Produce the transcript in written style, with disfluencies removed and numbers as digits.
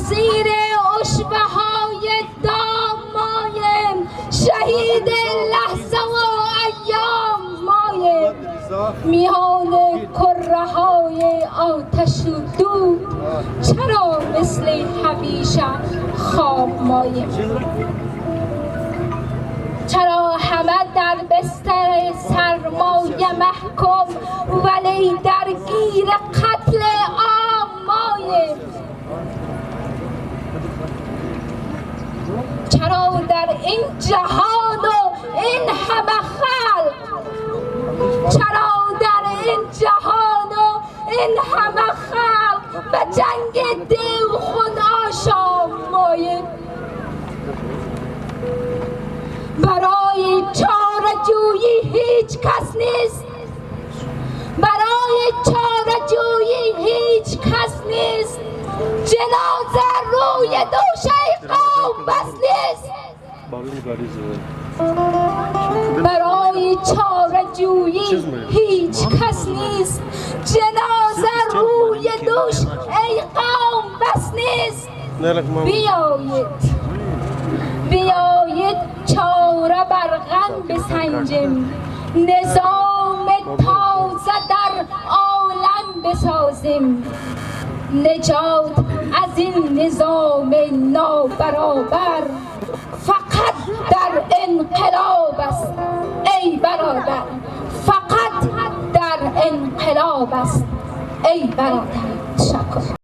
زیر عشبه های دام مایم، شهید لحظه و ایام مایم، میان کره های آتش و دود چرا مثل همیشه خواب مایم؟ چرا همه در بستر سرمایه محکوم ولی درگیر قتل عام مایم؟ چرا در این جهان و این همه خلق، چرا در این جهان و این همه خلق به جنگ دیو خود آشام مایم؟ برای چاره جویی هیچ کس نیست، برای چاره جویی هیچ کس نیست، جنازه روی دوش ای قوم بس نیست. برای چاره جویی هیچ کس نیست، جنازه روی دوش ای قوم بس نیست. بیایید چاره بر غم بسنجیم، نظام تازه در عالم بسازیم. نجات از این نظام نابرابر فقط در انقلاب است ای برادر، فقط در انقلاب است ای برادر. تشکر.